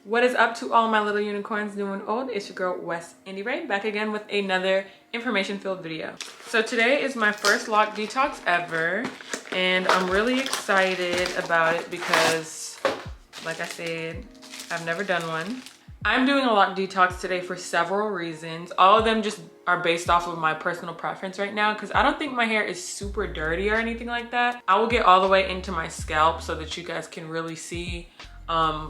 What is up to all my little unicorns, new and old? It's your girl West Indie Ray, back again with another information-filled video. So today is my first Loc Detox ever, and I'm really excited about it because, like I said, I've never done one. I'm doing a Loc Detox today for several reasons. All of them just are based off of my personal preference right now because I don't think my hair is super dirty or anything like that. I will get all the way into my scalp so that you guys can really see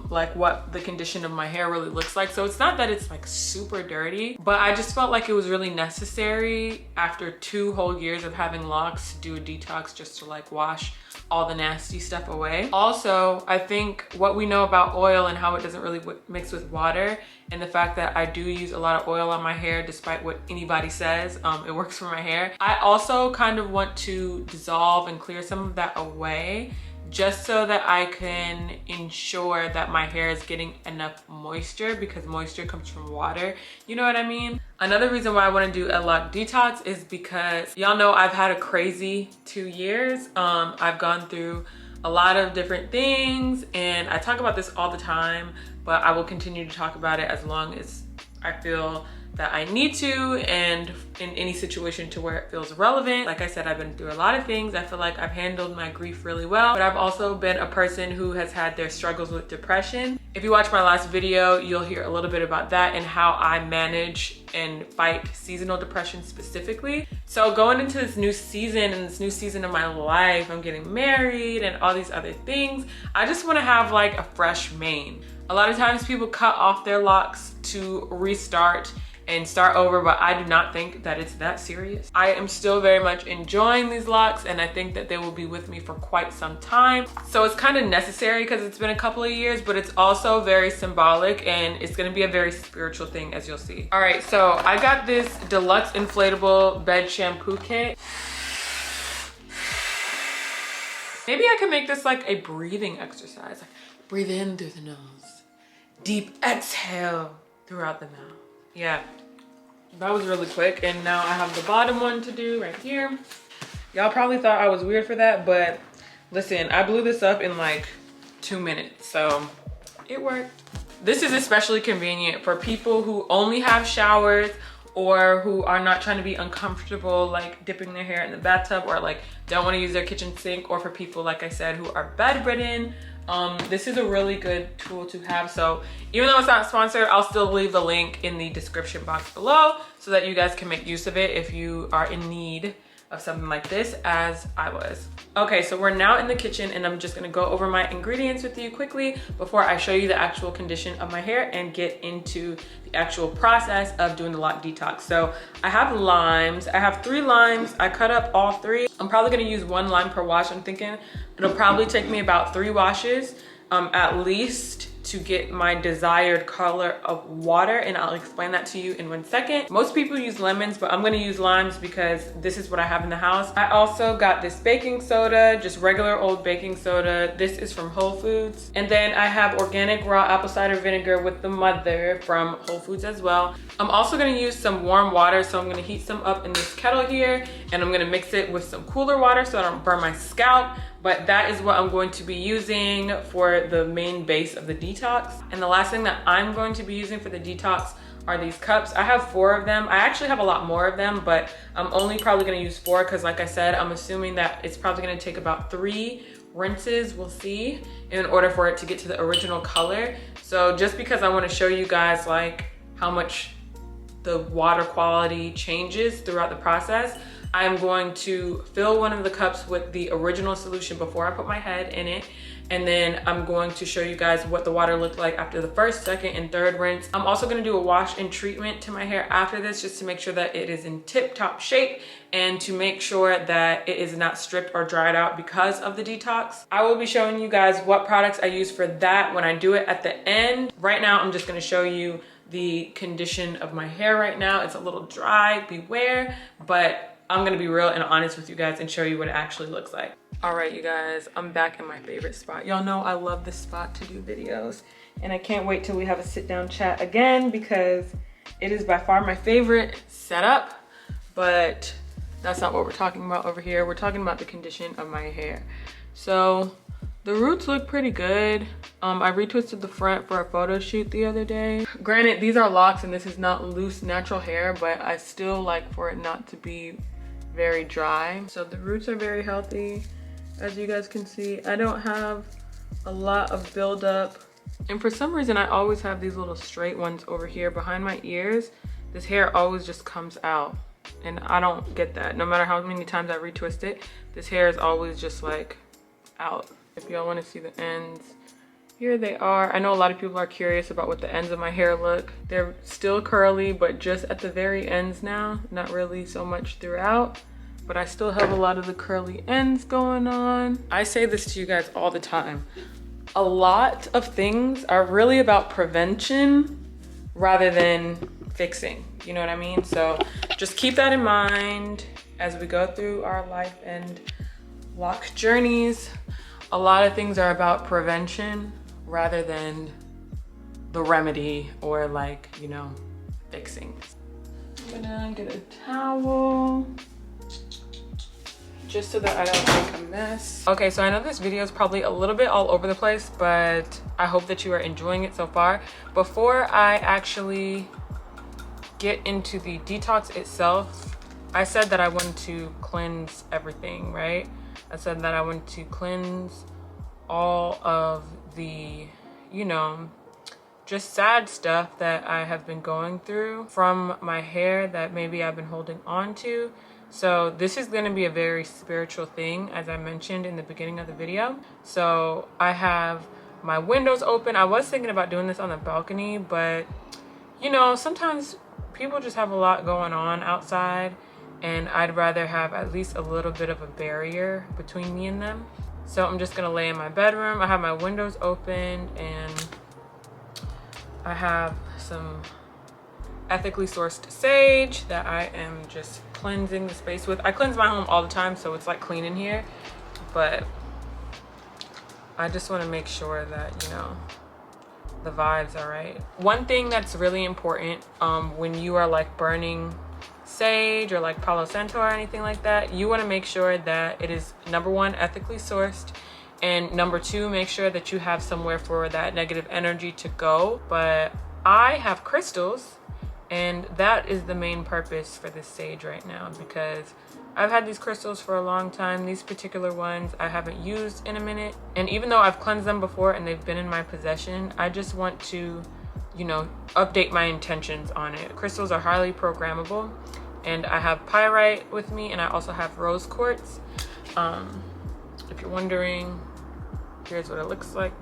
like what the condition of my hair really looks like. So it's not that it's like super dirty, but I just felt like it was really necessary after 2 whole years of having locks to do a detox just to like wash all the nasty stuff away. Also, I think what we know about oil and how it doesn't really mix with water, and the fact that I do use a lot of oil on my hair despite what anybody says, it works for my hair. I also kind of want to dissolve and clear some of that away, just so that I can ensure that my hair is getting enough moisture, because moisture comes from water, you know what I mean? Another reason why I want to do a Loc Detox is because y'all know I've had a crazy 2 years. I've gone through a lot of different things and I talk about this all the time, but I will continue to talk about it as long as I feel that I need to, and in any situation to where it feels relevant. Like I said, I've been through a lot of things. I feel like I've handled my grief really well, but I've also been a person who has had their struggles with depression. If you watch my last video, you'll hear a little bit about that and how I manage and fight seasonal depression specifically. So going into this new season and this new season of my life, I'm getting married and all these other things. I just want to have like a fresh mane. A lot of times people cut off their locks to restart and start over, but I do not think that it's that serious. I am still very much enjoying these locks and I think that they will be with me for quite some time. So it's kind of necessary because it's been a couple of years, but it's also very symbolic and it's gonna be a very spiritual thing, as you'll see. All right, so I got this deluxe inflatable bed shampoo kit. Maybe I can make this like a breathing exercise. Like, breathe in through the nose, deep exhale throughout the mouth. Yeah, that was really quick. And now I have the bottom one to do right here. Y'all probably thought I was weird for that, but listen, I blew this up in like 2 minutes, so it worked. This is especially convenient for people who only have showers or who are not trying to be uncomfortable like dipping their hair in the bathtub, or like don't want to use their kitchen sink, or for people, like I said, who are bedridden. This is a really good tool to have. So even though it's not sponsored, I'll still leave the link in the description box below so that you guys can make use of it if you are in need of something like this, as I was. Okay, so we're now in the kitchen and I'm just gonna go over my ingredients with you quickly before I show you the actual condition of my hair and get into the actual process of doing the Loc Detox. So I have limes. I have 3 limes. I cut up all 3. I'm probably gonna use 1 lime per wash. I'm thinking it'll probably take me about 3 washes at least to get my desired color of water, and I'll explain that to you in 1 second. Most people use lemons, but I'm gonna use limes because this is what I have in the house. I also got this baking soda, just regular old baking soda. This is from Whole Foods. And then I have organic raw apple cider vinegar with the mother from Whole Foods as well. I'm also gonna use some warm water, so I'm gonna heat some up in this kettle here, and I'm gonna mix it with some cooler water so I don't burn my scalp. But that is what I'm going to be using for the main base of the detox. And the last thing that I'm going to be using for the detox are these cups. I have 4 of them. I actually have a lot more of them, but I'm only probably gonna use 4 because, like I said, I'm assuming that it's probably gonna take about 3 rinses, we'll see, in order for it to get to the original color. So just because I wanna show you guys like how much the water quality changes throughout the process, I'm going to fill one of the cups with the original solution before I put my head in it. And then I'm going to show you guys what the water looked like after the 1st, 2nd, and 3rd rinse. I'm also gonna do a wash and treatment to my hair after this, just to make sure that it is in tip-top shape and to make sure that it is not stripped or dried out because of the detox. I will be showing you guys what products I use for that when I do it at the end. Right now, I'm just gonna show you the condition of my hair right now. It's a little dry, beware, but I'm gonna be real and honest with you guys and show you what it actually looks like. All right, you guys, I'm back in my favorite spot. Y'all know I love this spot to do videos, and I can't wait till we have a sit-down chat again because it is by far my favorite setup, but that's not what we're talking about over here. We're talking about the condition of my hair. So The roots look pretty good. I retwisted the front for a photo shoot the other day. Granted, these are locks and this is not loose natural hair, but I still like for it not to be very dry. So the roots are very healthy. As you guys can see, I don't have a lot of buildup. And for some reason, I always have these little straight ones over here behind my ears. This hair always just comes out. And I don't get that. No matter how many times I retwist it, this hair is always just like out. If y'all want to see the ends, here they are. I know a lot of people are curious about what the ends of my hair look. They're still curly, but just at the very ends now, not really so much throughout, but I still have a lot of the curly ends going on. I say this to you guys all the time. A lot of things are really about prevention rather than fixing. You know what I mean? So just keep that in mind as we go through our life and loc journeys. A lot of things are about prevention rather than the remedy or like, you know, fixing. I'm gonna get a towel just so that I don't make a mess. Okay, so I know this video is probably a little bit all over the place, but I hope that you are enjoying it so far. Before I actually get into the detox itself, I said that I wanted to cleanse everything, right? I said that I wanted to cleanse all of the, you know, just sad stuff that I have been going through from my hair that maybe I've been holding on to. So this is going to be a very spiritual thing, as I mentioned in the beginning of the video. So I have my windows open. I was thinking about doing this on the balcony, but you know, sometimes people just have a lot going on outside, and I'd rather have at least a little bit of a barrier between me and them. So I'm just gonna lay in my bedroom. I have my windows open and I have some ethically sourced sage that I am just cleansing the space with. I cleanse my home all the time, so it's like clean in here, but I just want to make sure that, you know, the vibes are right. One thing that's really important when you are like burning sage or like Palo Santo or anything like that, you want to make sure that it is, number one, ethically sourced, and number two, make sure that you have somewhere for that negative energy to go. But I have crystals, and that is the main purpose for this sage right now, because I've had these crystals for a long time. These particular ones I haven't used in a minute, and even though I've cleansed them before and they've been in my possession, I just want to, you know, update my intentions on it. Crystals are highly programmable, and I have pyrite with me, and I also have rose quartz. If you're wondering, here's what it looks like.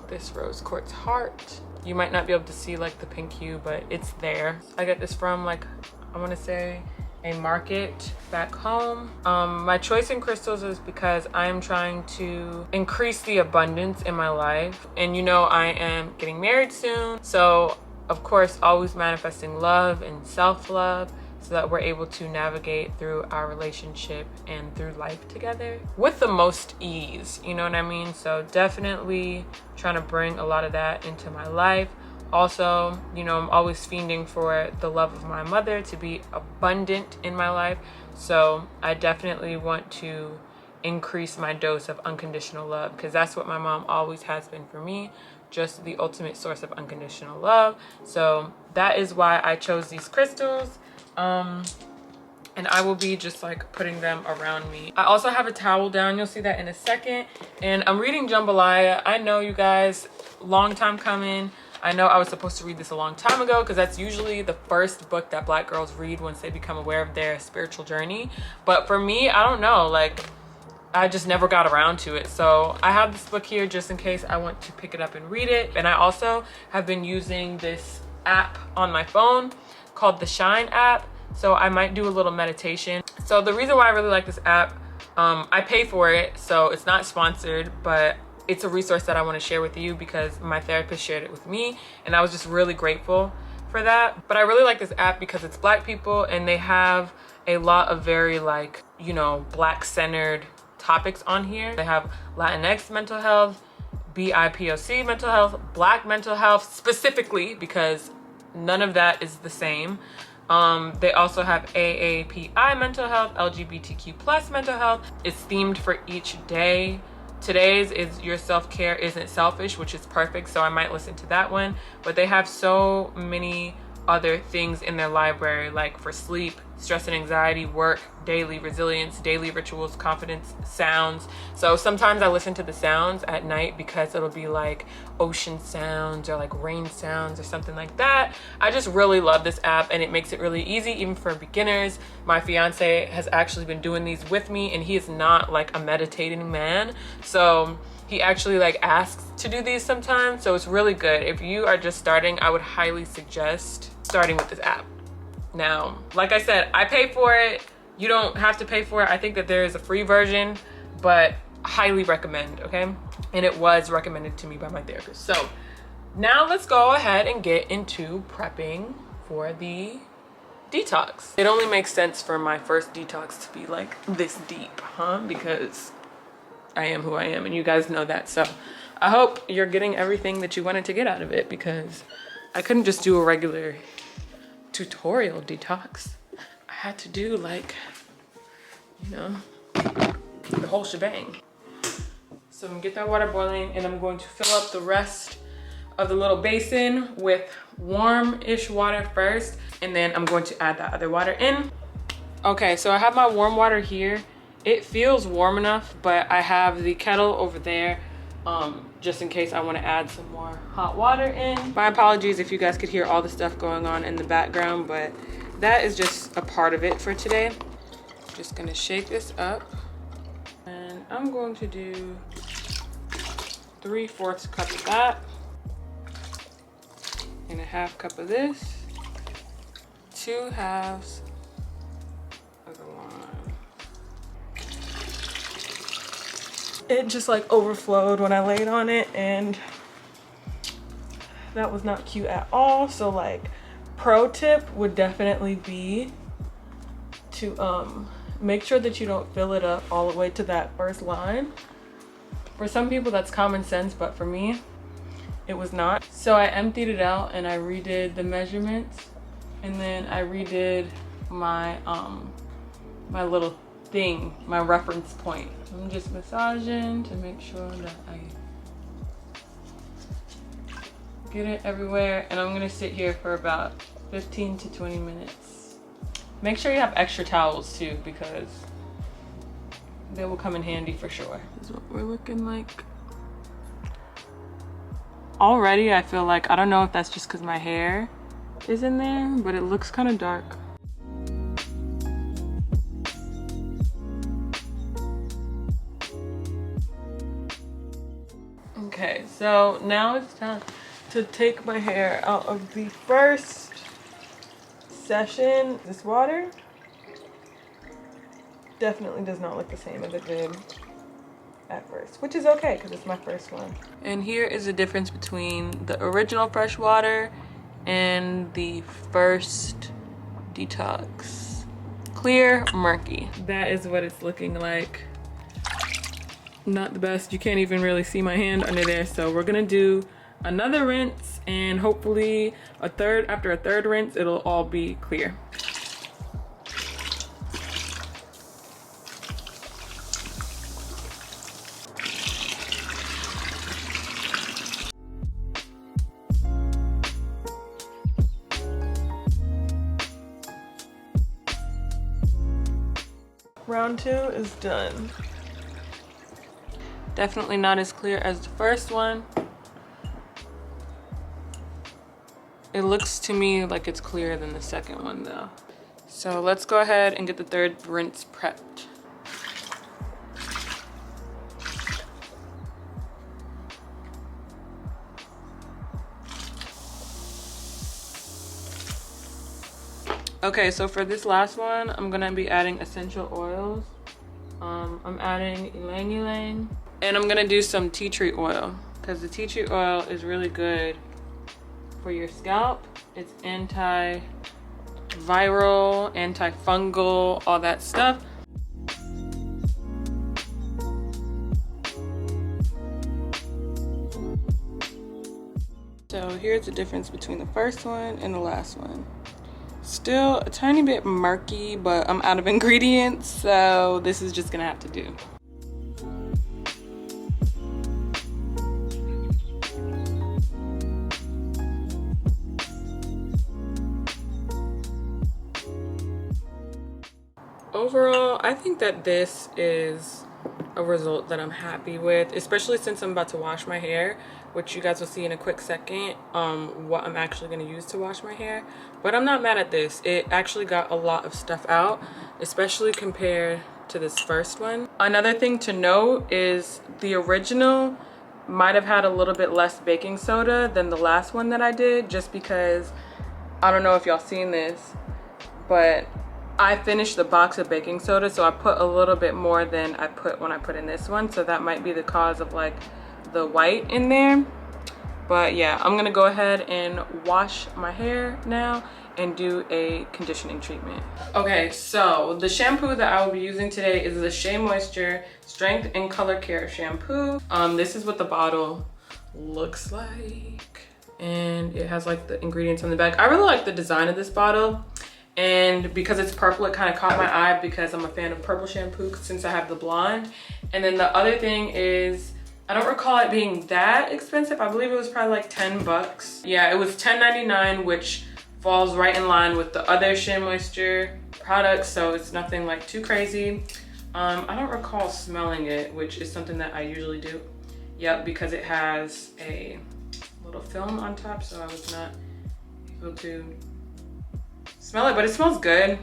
This rose quartz heart. You might not be able to see like the pink hue, but it's there. I got this from like, I want to say a market back home. My choice in crystals is because I am trying to increase the abundance in my life, and you know, I am getting married soon, so of course always manifesting love and self-love so that we're able to navigate through our relationship and through life together with the most ease, you know what I mean? So definitely trying to bring a lot of that into my life. Also, you know, I'm always fiending for the love of my mother to be abundant in my life. So I definitely want to increase my dose of unconditional love, because that's what my mom always has been for me, just the ultimate source of unconditional love. So that is why I chose these crystals. And I will be just like putting them around me. I also have a towel down. You'll see that in a second. And I'm reading Jambalaya. I know, you guys, long time coming. I know I was supposed to read this a long time ago, because that's usually the first book that Black girls read once they become aware of their spiritual journey. But for me, I don't know, like I just never got around to it. So I have this book here just in case I want to pick it up and read it. And I also have been using this app on my phone called the Shine app. So I might do a little meditation. So the reason why I really like this app, I pay for it, so it's not sponsored, but it's a resource that I want to share with you because my therapist shared it with me, and I was just really grateful for that. But I really like this app because it's Black people, and they have a lot of very, like, you know, Black centered topics on here. They have Latinx mental health, BIPOC mental health, Black mental health specifically, because none of that is the same. They also have AAPI mental health, LGBTQ plus mental health. It's themed for each day Today's is Your Self-Care Isn't Selfish, which is perfect, so I might listen to that one. But they have so many other things in their library, like for sleep, stress and anxiety, work, daily resilience, daily rituals, confidence, sounds. So sometimes I listen to the sounds at night because it'll be like ocean sounds or like rain sounds or something like that. I just really love this app, and it makes it really easy even for beginners. My fiance has actually been doing these with me, and he is not like a meditating man, so he actually like asks to do these sometimes. So it's really good. If you are just starting, I would highly suggest starting with this app. Now, like I said, I pay for it. You don't have to pay for it. I think that there is a free version, but highly recommend, okay? And it was recommended to me by my therapist. So now let's go ahead and get into prepping for the detox. It only makes sense for my first detox to be like this deep, huh? Because I am who I am, and you guys know that. So I hope you're getting everything that you wanted to get out of it, because I couldn't just do a regular tutorial detox. I had to do like, you know, the whole shebang. So I'm gonna get that water boiling, and I'm going to fill up the rest of the little basin with warm-ish water first, and then I'm going to add that other water in. Okay, so I have my warm water here. It feels warm enough, but I have the kettle over there just in case I want to add some more hot water in. My apologies if you guys could hear all the stuff going on in the background, but that is just a part of it for today. Just gonna shake this up, and I'm going to do 3/4 cup of that, and a 1/2 cup of this, 2 halves of the lime. It just like overflowed when I laid on it, and that was not cute at all. So like, pro tip would definitely be to make sure that you don't fill it up all the way to that first line. For some people that's common sense, but for me it was not. So I emptied it out, and I redid the measurements, and then I redid my my little thing, my reference point. I'm just massaging to make sure that I get it everywhere, and I'm gonna sit here for about 15 to 20 minutes. Make sure you have extra towels too, because they will come in handy for sure. This is what we're looking like. Already I feel like, I don't know if that's just because my hair is in there, but it looks kind of dark. Okay, so now it's time to take my hair out of the first session. This water definitely does not look the same as it did at first, which is okay because it's my first one. And here is the difference between the original fresh water and the first detox. Clear, murky. That is what it's looking like. Not the best. You can't even really see my hand under there. So we're gonna do another rinse, and hopefully after a third rinse, it'll all be clear. Round 2 is done. Definitely not as clear as the first one. It looks to me like it's clearer than the second one though. So let's go ahead and get the third rinse prepped. Okay, so for this last one, I'm gonna be adding essential oils. I'm adding ylang ylang, and I'm gonna do some tea tree oil, because the tea tree oil is really good for your scalp. It's antiviral, antifungal, all that stuff. So here's the difference between the first one and the last one. Still a tiny bit murky, but I'm out of ingredients, so this is just gonna have to do. overall, I think that this is a result that I'm happy with, especially since I'm about to wash my hair, which you guys will see in a quick second, what I'm actually going to use to wash my hair. But I'm not mad at this. It actually got a lot of stuff out, especially compared to this first one. Another thing to note is the original might have had a little bit less baking soda than the last one that I did, just because, I don't know if y'all seen this, but I finished the box of baking soda, so I put a little bit more than I put when I put in this one, so that might be the cause of like the white in there. But yeah, I'm gonna go ahead and wash my hair now and do a conditioning treatment. Okay, so the shampoo that I will be using today is the Shea Moisture Strength and Color Care Shampoo. This is what the bottle looks like, and it has like the ingredients on the back. I really like the design of this bottle, and because it's purple, it kind of caught my eye because I'm a fan of purple shampoo since I have the blonde. And then the other thing is, I don't recall it being that expensive. I believe it was probably like 10 bucks. Yeah, it was $10.99, which falls right in line with the other Shea Moisture products, so it's nothing like too crazy. I don't recall smelling it, which is something that I usually do. Yep, because it has a little film on top, so I was not able to smell it, but it smells good.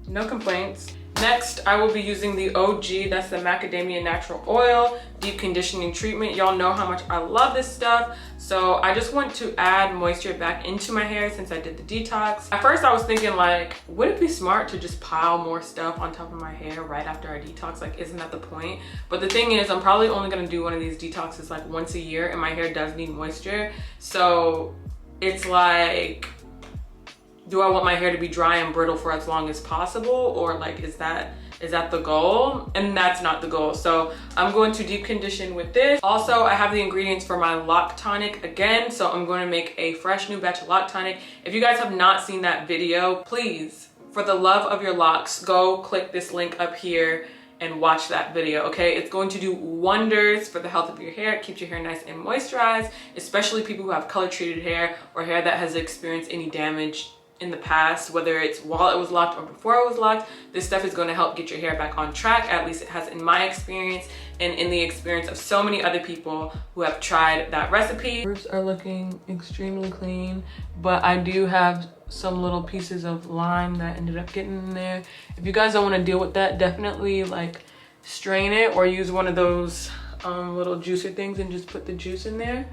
No complaints. Next, I will be using the OG, that's the Macadamia Natural Oil Deep Conditioning Treatment. Y'all know how much I love this stuff. So I just want to add moisture back into my hair since I did the detox. At first I was thinking like, would it be smart to just pile more stuff on top of my hair right after I detox? Like, isn't that the point? But the thing is, I'm probably only gonna do one of these detoxes like once a year, and my hair does need moisture. So it's like, do I want my hair to be dry and brittle for as long as possible? Or like, is that the goal? And that's not the goal. So I'm going to deep condition with this. Also, I have the ingredients for my Loc Tonic again. So I'm going to make a fresh new batch of Loc Tonic. If you guys have not seen that video, please, for the love of your locks, go click this link up here and watch that video, okay? It's going to do wonders for the health of your hair. It keeps your hair nice and moisturized, especially people who have color treated hair or hair that has experienced any damage in the past, whether it's while it was locked or before it was locked. This stuff is going to help get your hair back on track. At least it has in my experience and in the experience of so many other people who have tried that recipe. Roots are looking extremely clean, but I do have some little pieces of lime that ended up getting in there. If you guys don't want to deal with that, definitely like strain it or use one of those little juicer things and just put the juice in there.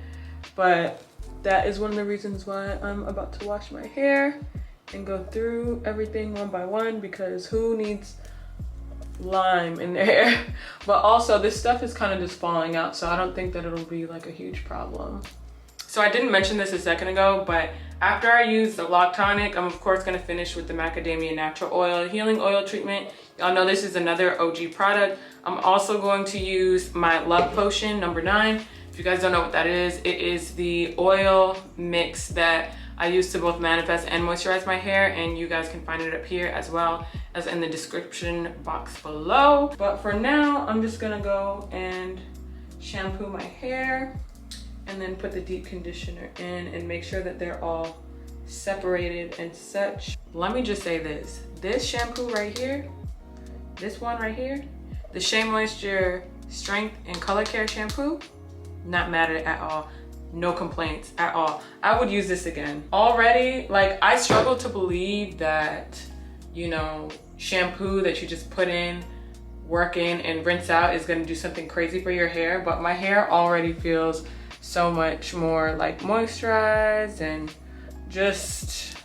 But that is one of the reasons why I'm about to wash my hair and go through everything one by one, because who needs lime in their hair? But also this stuff is kind of just falling out, so I don't think that it'll be like a huge problem. So I didn't mention this a second ago, but after I use the Loc Tonic, I'm of course gonna finish with the Macadamia Natural Oil Healing Oil Treatment. Y'all know this is another OG product. I'm also going to use my Love Potion number 9. If you guys don't know what that is, it is the oil mix that I use to both manifest and moisturize my hair, and you guys can find it up here as well as in the description box below. But for now, I'm just gonna go and shampoo my hair and then put the deep conditioner in and make sure that they're all separated and such. Let me just say this shampoo right here, this one right here, the Shea Moisture Strength and Color Care Shampoo, not mad at it at all. No complaints at all. I would use this again. Already, like, I struggle to believe that, you know, shampoo that you just put in, work in, and rinse out is gonna do something crazy for your hair, but my hair already feels so much more like moisturized and just,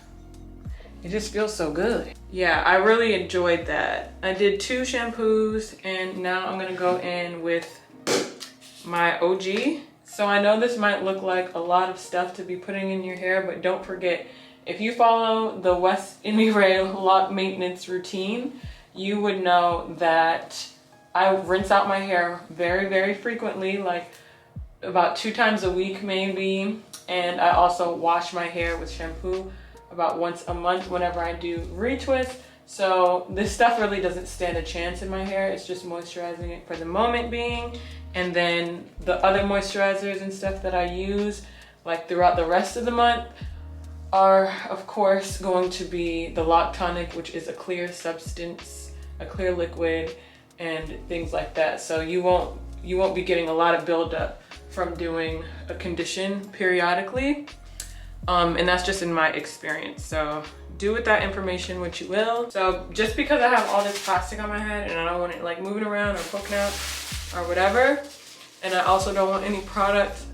it just feels so good. Yeah, I really enjoyed that. I did 2 shampoos, and now I'm gonna go in with my OG. So I know this might look like a lot of stuff to be putting in your hair, but don't forget, if you follow the West Emi Ray lock maintenance routine, you would know that I rinse out my hair very, very frequently, like about 2 times a week maybe. And I also wash my hair with shampoo about once a month whenever I do retwist. So this stuff really doesn't stand a chance in my hair. It's just moisturizing it for the moment being. And then the other moisturizers and stuff that I use like throughout the rest of the month are, of course, going to be the Loc Tonic, which is a clear substance, a clear liquid, and things like that. So you won't be getting a lot of buildup from doing a condition periodically. And that's just in my experience. So do with that information what you will. So just because I have all this plastic on my head and I don't want it like moving around or poking out or whatever, and I also don't want any product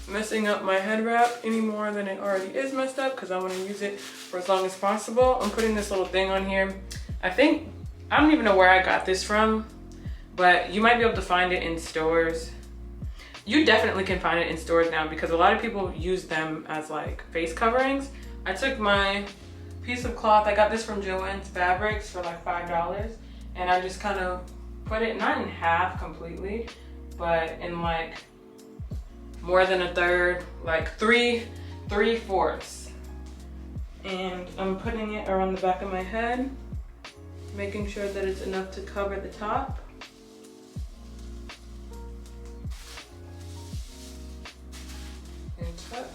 messing up my head wrap any more than it already is messed up, because I want to use it for as long as possible. I'm putting this little thing on here. I don't even know where I got this from, but you might be able to find it in stores. You definitely can find it in stores now, because a lot of people use them as like face coverings. I took my piece of cloth, I got this from Joann's Fabrics for like $5, and I just kind of put it not in half completely, but in like more than a third, like three-fourths. And I'm putting it around the back of my head, making sure that it's enough to cover the top. And tuck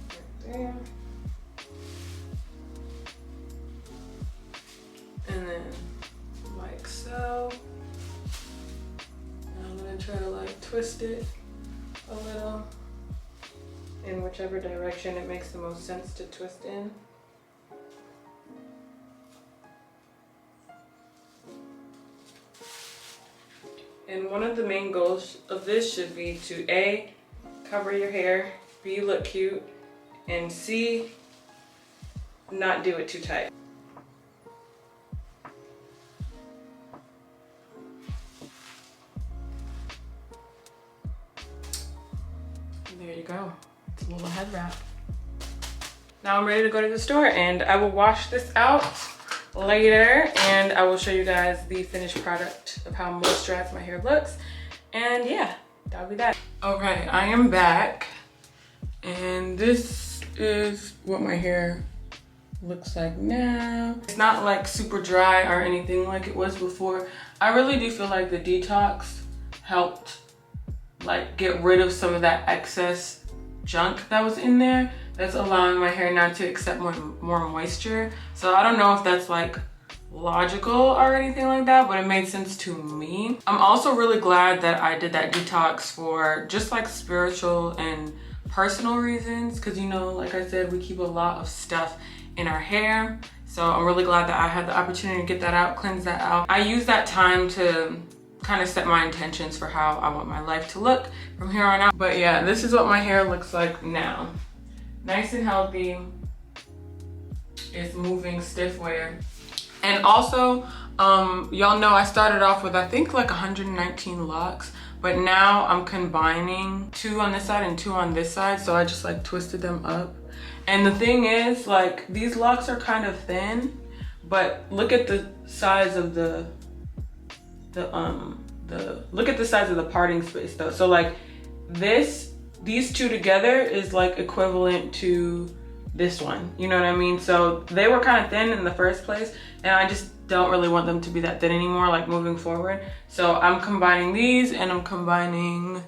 right there. And then like so. And I'm gonna try to like twist it a little in whichever direction it makes the most sense to twist in. And one of the main goals of this should be to A, cover your hair, B, look cute, and C, not do it too tight. There you go. It's a little head wrap. Now I'm ready to go to the store, and I will wash this out later, and I will show you guys the finished product of how moisturized my hair looks. And yeah, that'll be that. Okay, I am back, and this is what my hair looks like now. It's not like super dry or anything like it was before. I really do feel like the detox helped like get rid of some of that excess junk that was in there. That's allowing my hair now to accept more moisture. So I don't know if that's like logical or anything like that, but it made sense to me. I'm also really glad that I did that detox for just like spiritual and personal reasons, because you know, like I said, we keep a lot of stuff in our hair. So I'm really glad that I had the opportunity to get that out, cleanse that out. I use that time to kind of set my intentions for how I want my life to look from here on out. But yeah, this is what my hair looks like now. Nice and healthy. It's moving stiff wear. And also, y'all know I started off with I think like 119 locks, but now I'm combining 2 on this side and 2 on this side. So I just like twisted them up. And the thing is, like, these locks are kind of thin, but look at the size of the look at the size of the parting space though. So like these two together is like equivalent to this one, you know what I mean? So they were kind of thin in the first place, and I just don't really want them to be that thin anymore, like moving forward. So I'm combining these, and I'm combining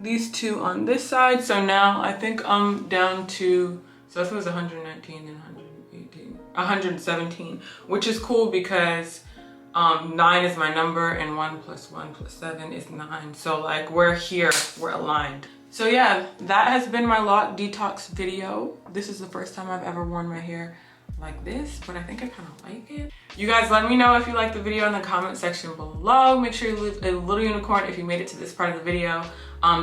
these 2 on this side. So now I think I'm down to, so if it was 119 and 118, 117, which is cool because 9 is my number, and 1 + 1 + 7 is 9. So like we're here, we're aligned. So yeah, that has been my Loc Detox video. This is the first time I've ever worn my hair like this, but I think I kind of like it. You guys let me know if you liked the video in the comment section below. Make sure you leave a little unicorn if you made it to this part of the video.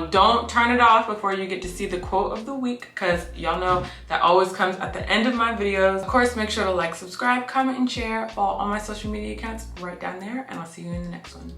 Don't turn it off before you get to see the quote of the week, because y'all know that always comes at the end of my videos. Of course, make sure to like, subscribe, comment, and share. Follow all my social media accounts right down there, and I'll see you in the next one.